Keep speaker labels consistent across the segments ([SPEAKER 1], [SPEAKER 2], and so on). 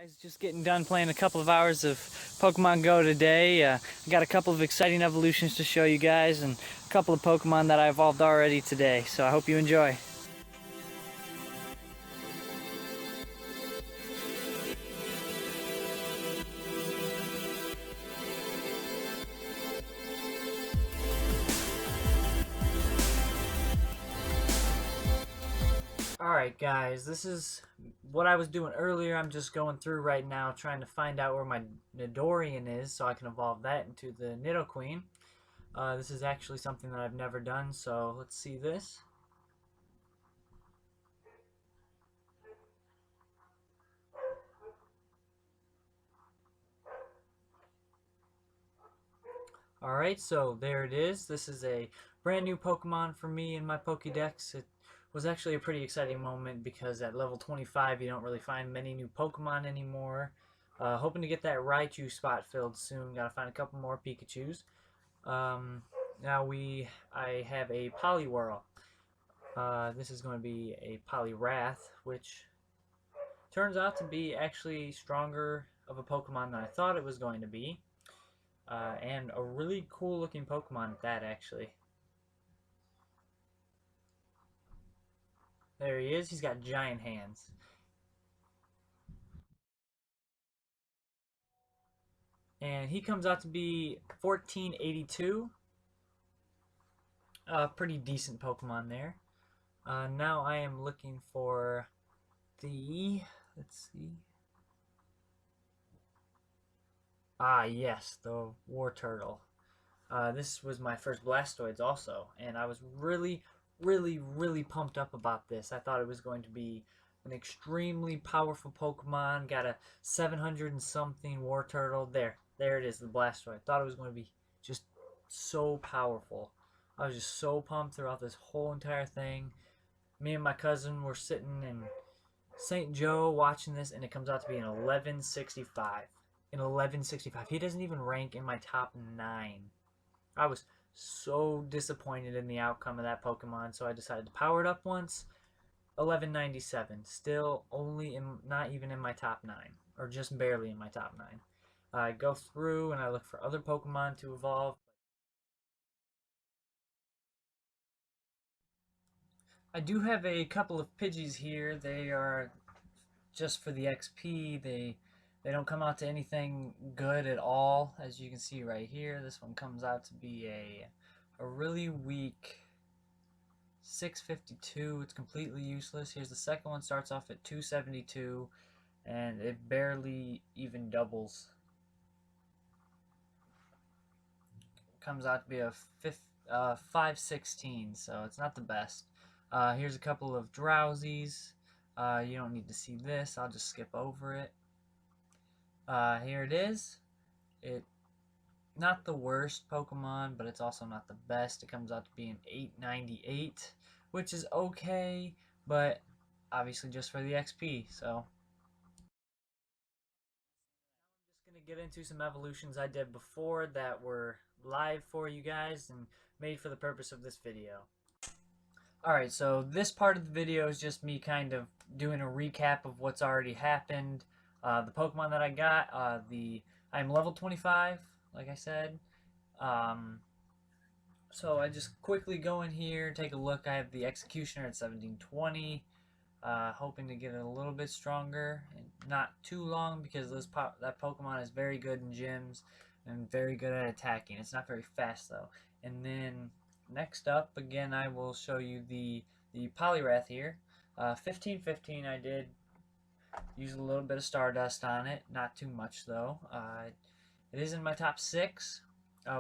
[SPEAKER 1] Guys, just getting done playing a couple of hours of Pokemon Go today. I got a couple of exciting evolutions to show you guys and a couple of Pokemon that I evolved already today, so I hope you enjoy. Alright guys, this is what I was doing earlier. I'm just going through right now trying to find out where my Nidorian is so I can evolve that into the Nidoqueen. This is actually something that I've never done, so let's see this. Alright, so there it is. This is a brand new Pokemon for me in my Pokédex. It was actually a pretty exciting moment because at level 25 you don't really find many new Pokemon anymore. Hoping to get that Raichu spot filled soon. Gotta find a couple more Pikachus. Now I have a Poliwhirl. This is going to be a Poliwrath, which turns out to be actually stronger of a Pokemon than I thought it was going to be. And a really cool looking Pokemon at that, actually. There he is. He's got giant hands. And he comes out to be 1482. Pretty decent Pokemon there. Now I am looking for the... Let's see. Yes, the Wartortle. This was my first Blastoise also, and I was really pumped up about this. I thought it was going to be an extremely powerful Pokemon. Got a 700 and something Wartortle. There it is, the Blastoise. Thought it was going to be just so powerful. I was just so pumped throughout this whole entire thing. Me and my cousin were sitting in St. Joe watching this, and it comes out to be an 1165. An 1165. He doesn't even rank in my top 9. I was so disappointed in the outcome of that Pokemon, so I decided to power it up once. 1197. Still only not even in my top 9, or just barely in my top 9. I go through and I look for other Pokemon to evolve. I do have a couple of Pidgeys here. They are just for the XP. They don't come out to anything good at all, as you can see right here. This one comes out to be a really weak 652. It's completely useless. Here's the second one, starts off at 272, and it barely even doubles. Comes out to be a 516, so it's not the best. Here's a couple of Drowsies. You don't need to see this. I'll just skip over it. Here it is. Not the worst Pokemon, but it's also not the best. It comes out to be an 898, which is okay, but obviously just for the XP, so. I'm just going to get into some evolutions I did before that were live for you guys and made for the purpose of this video. Alright, so this part of the video is just me kind of doing a recap of what's already happened. The Pokemon that I got, I'm level 25, like I said. So I just quickly go in here, take a look. I have the Executioner at 1720, hoping to get it a little bit stronger, and not too long because that Pokemon is very good in gyms and very good at attacking. It's not very fast though. And then next up, again, I will show you the Poliwrath here. 1515, I did use a little bit of Stardust on it, not too much though. It is in my top 6.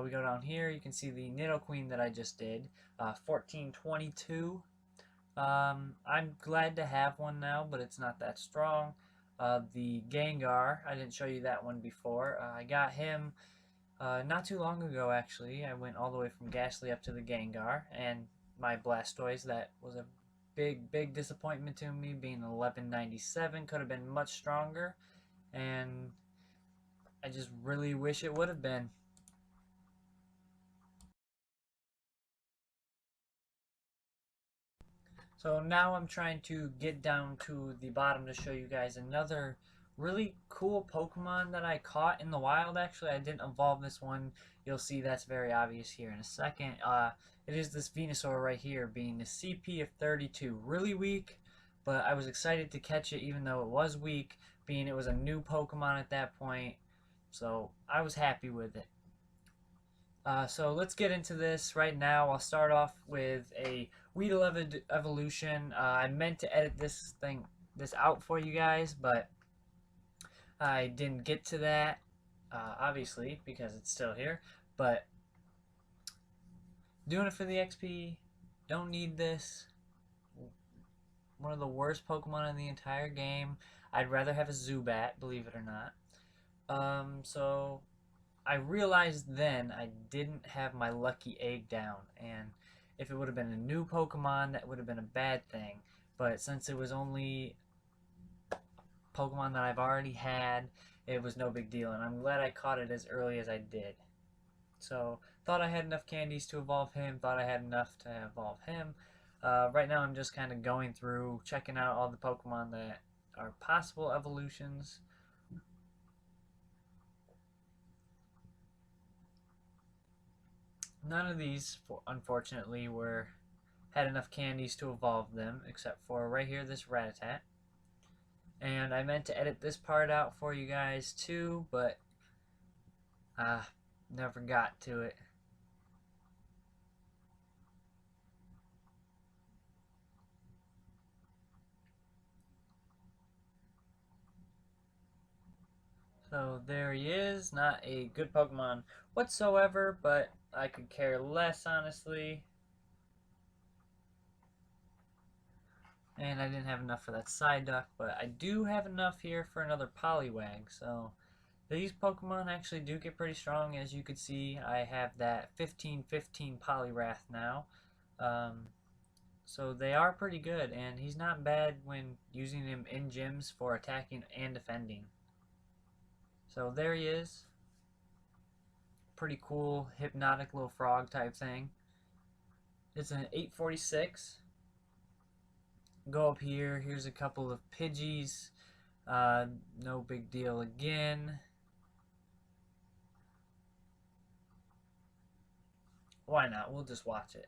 [SPEAKER 1] We go down here, you can see the Nidoqueen that I just did, 1422. I'm glad to have one now, but it's not that strong. The Gengar, I didn't show you that one before. I got him not too long ago, actually. I went all the way from Ghastly up to the Gengar, and my Blastoise, that was a big disappointment to me, being 1197. Could have been much stronger, and I just really wish it would have been. So now I'm trying to get down to the bottom to show you guys another really cool Pokemon that I caught in the wild. Actually, I didn't evolve this one. You'll see that's very obvious here in a second. It is this Venusaur right here, being the CP of 32. Really weak, but I was excited to catch it even though it was weak, being it was a new Pokemon at that point. So I was happy with it. So let's get into this right now. I'll start off with a Weedle evolution. I meant to edit this out for you guys, but I didn't get to that, obviously, because it's still here. But doing it for the XP, don't need this. One of the worst Pokemon in the entire game. I'd rather have a Zubat, believe it or not. So I realized then I didn't have my lucky egg down, and if it would have been a new Pokemon, that would have been a bad thing. But since it was only Pokemon that I've already had, it was no big deal, and I'm glad I caught it as early as I did. So, thought I had enough candies to evolve him, thought I had enough to evolve him. Right now I'm just kind of going through, checking out all the Pokemon that are possible evolutions. None of these, unfortunately, had enough candies to evolve them, except for right here, this Rattata. And I meant to edit this part out for you guys too, but never got to it. So there he is, not a good Pokemon whatsoever, but I could care less, honestly. And I didn't have enough for that Psyduck, but I do have enough here for another Poliwag, so these Pokemon actually do get pretty strong. As you can see, I have that 15-15 Poliwrath now. So they are pretty good, and he's not bad when using him in gyms for attacking and defending. So there he is. Pretty cool, hypnotic little frog type thing. It's an 846. Go up here. Here's a couple of Pidgeys. No big deal again. Why not? We'll just watch it.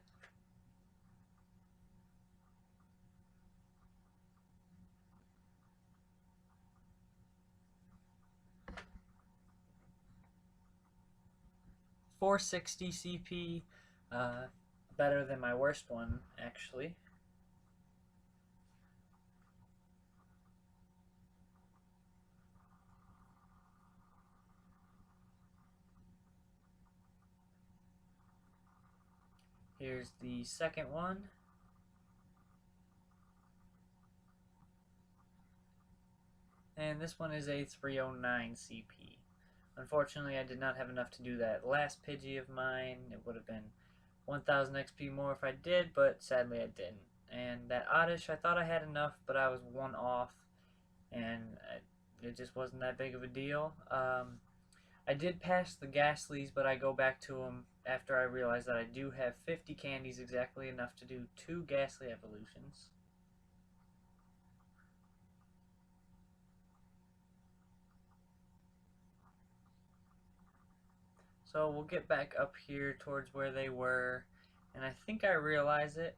[SPEAKER 1] .460 CP. Better than my worst one, actually. Here's the second one. And this one is a 309 CP. Unfortunately, I did not have enough to do that last Pidgey of mine. It would have been 1000 XP more if I did, but sadly I didn't. And that Oddish, I thought I had enough, but I was one off, and it just wasn't that big of a deal. I did pass the Ghastlies, but I go back to them after I realize that I do have 50 candies, exactly enough to do 2 Ghastly evolutions. So we'll get back up here towards where they were, and I think I realize it.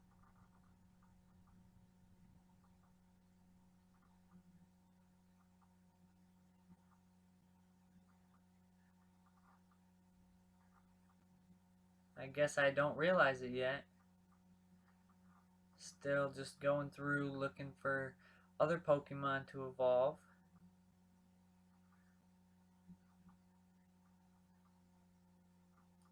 [SPEAKER 1] I guess I don't realize it yet. Still just going through looking for other Pokemon to evolve.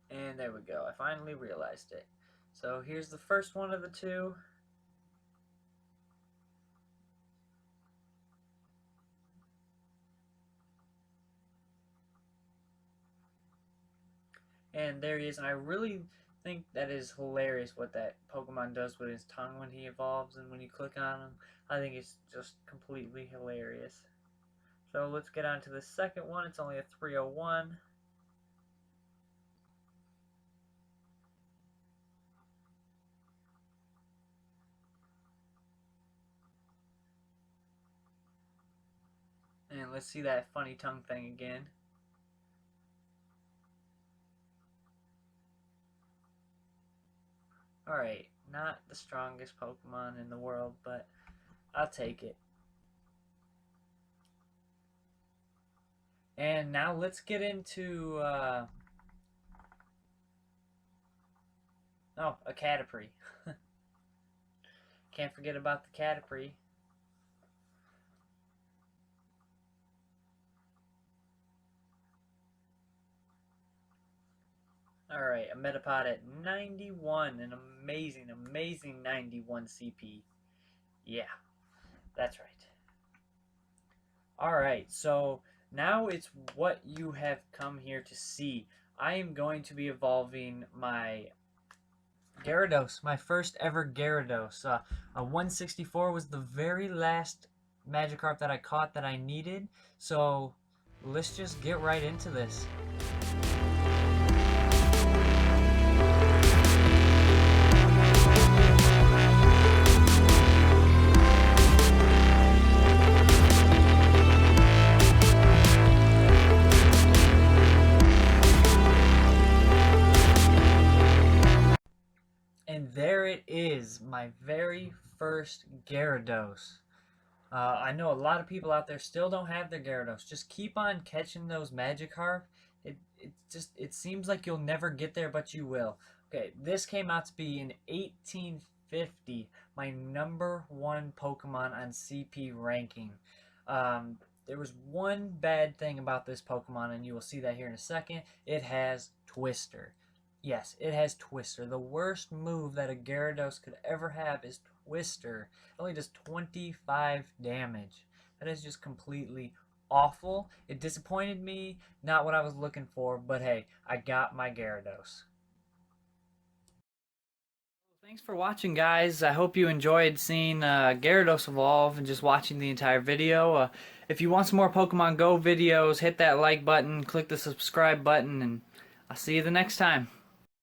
[SPEAKER 1] And there we go. I finally realized it. So here's the first one of the two. And there he is. And I really think that is hilarious what that Pokemon does with his tongue when he evolves and when you click on him. I think it's just completely hilarious. So let's get on to the second one. It's only a 301. And Let's see that funny tongue thing again. Alright, not the strongest Pokemon in the world, but I'll take it. And now let's get into, oh, a Caterpie. Can't forget about the Caterpie. Alright, a Metapod at 91, an amazing, amazing 91 CP. Yeah, that's right. Alright, so now it's what you have come here to see. I am going to be evolving my Gyarados, my first ever Gyarados. A 164 was the very last Magikarp that I caught that I needed, so let's just get right into this. And there it is, my very first Gyarados. I know a lot of people out there still don't have their Gyarados. Just keep on catching those Magikarp. It seems like you'll never get there, but you will. Okay, this came out to be in 1850, my #1 Pokemon on CP ranking. There was one bad thing about this Pokemon, and you will see that here in a second. It has Twister. Yes, it has Twister. The worst move that a Gyarados could ever have is Twister. It only does 25 damage. That is just completely awful. It disappointed me. Not what I was looking for, but hey, I got my Gyarados. Thanks for watching, guys. I hope you enjoyed seeing Gyarados evolve and just watching the entire video. If you want some more Pokemon Go videos, hit that like button, click the subscribe button, and I'll see you the next time.